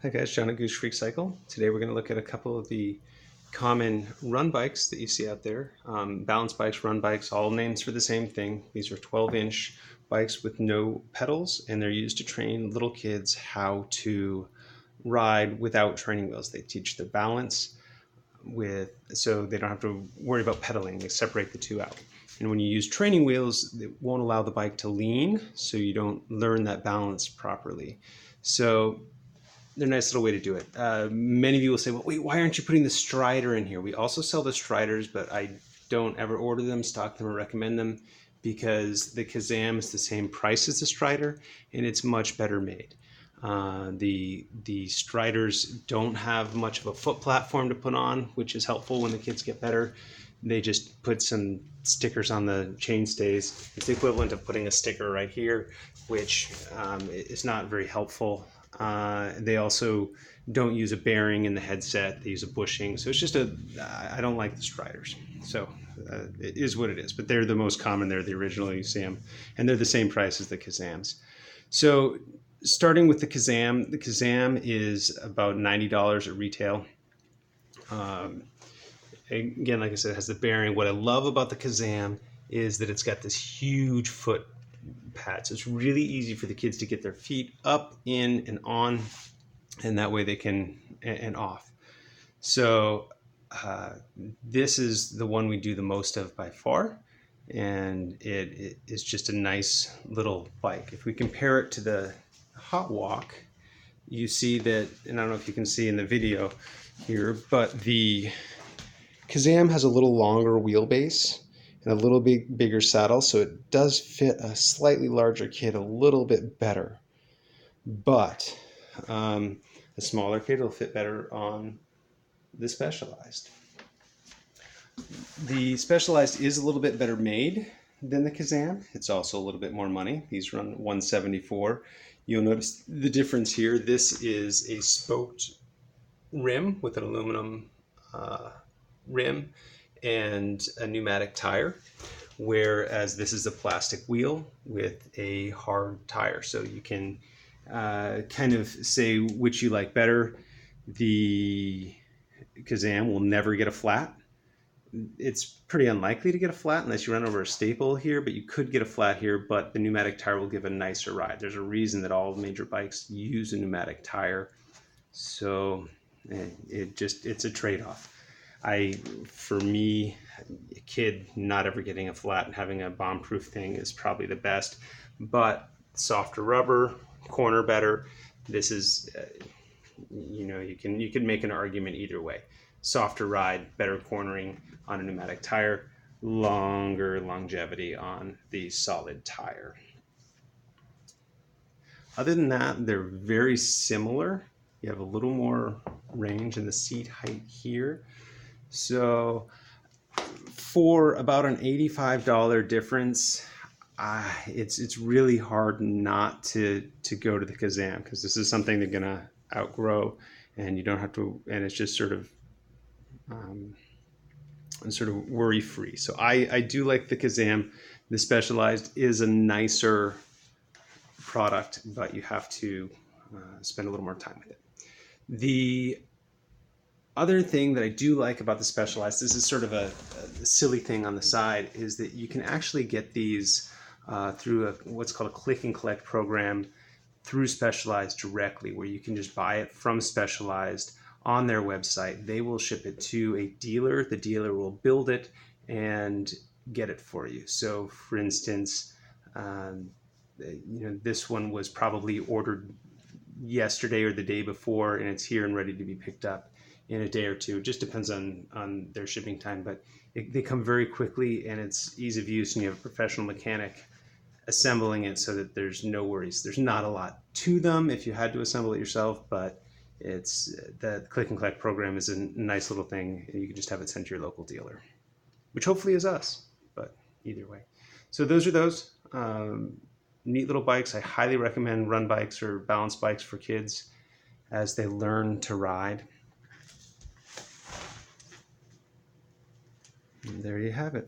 Hi guys, John at Goose Freak Cycle. Today we're going to look at a couple of the common run bikes that you see out there. Balance bikes, run bikes, all names for the same thing. These are 12-inch bikes with no pedals, and they're used to train little kids how to ride without training wheels. They teach the balance so they don't have to worry about pedaling. They separate the two out. And when you use training wheels, it won't allow the bike to lean, so you don't learn that balance properly. So they're a nice little way to do it. Many of you will say, well, wait, why aren't you putting the Stryder in here? We also sell the Stryders, but I don't ever order them, stock them, or recommend them because the Kazam is the same price as the Stryder, and it's much better made. The Stryders don't have much of a foot platform to put on, which is helpful when the kids get better. They just put some stickers on the chain stays. It's the equivalent of putting a sticker right here, which is not very helpful. They also don't use a bearing in the headset. They use a bushing. So it's just I don't like the Stryders. So it is what it is. But they're the most common. They're the original. You see them. And they're the same price as the Kazams. So starting with the Kazam is about $90 at retail. Again, like I said, it has the bearing. What I love about the Kazam is that it's got this huge foot pad. So it's really easy for the kids to get their feet up, in, and on, and that way they can, and off. So this is the one we do the most of by far, and it is just a nice little bike. If we compare it to the Hotwalk, you see that, and I don't know if you can see in the video here, but the Kazam has a little longer wheelbase and a little bigger saddle, so it does fit a slightly larger kid a little bit better. But a smaller kid will fit better on the Specialized. The Specialized is a little bit better made than the Kazam. It's also a little bit more money. These run $174. You'll notice the difference here. This is a spoked rim with an aluminum rim and a pneumatic tire, whereas this is a plastic wheel with a hard tire. So you can kind of say which you like better. The Kazam will never get a flat. It's pretty unlikely to get a flat unless you run over a staple here, but you could get a flat here, but the pneumatic tire will give a nicer ride. There's a reason that all major bikes use a pneumatic tire. So it's a trade-off. For me, a kid not ever getting a flat and having a bomb-proof thing is probably the best, but softer rubber, corner better. This is, you can make an argument either way. Softer ride, better cornering on a pneumatic tire, longer longevity on the solid tire. Other than that, they're very similar. You have a little more range in the seat height here. So for about an $85 difference, it's really hard not to go to the Kazam, because this is something they're gonna outgrow, and you don't have to, and it's just sort of worry free. So I do like the Kazam. The Specialized is a nicer product, but you have to spend a little more time with it. The other thing that I do like about the Specialized, this is sort of a silly thing on the side, is that you can actually get these through what's called a click and collect program through Specialized directly, where you can just buy it from Specialized on their website. They will ship it to a dealer. The dealer will build it and get it for you. So for instance, this one was probably ordered yesterday or the day before, and it's here and ready to be picked up in a day or two. It just depends on their shipping time, but they come very quickly, and it's ease of use, and you have a professional mechanic assembling it so that there's no worries. There's not a lot to them if you had to assemble it yourself, but the click and collect program is a nice little thing, and you can just have it sent to your local dealer, which hopefully is us, but either way. So those are those neat little bikes. I highly recommend run bikes or balance bikes for kids as they learn to ride. And there you have it.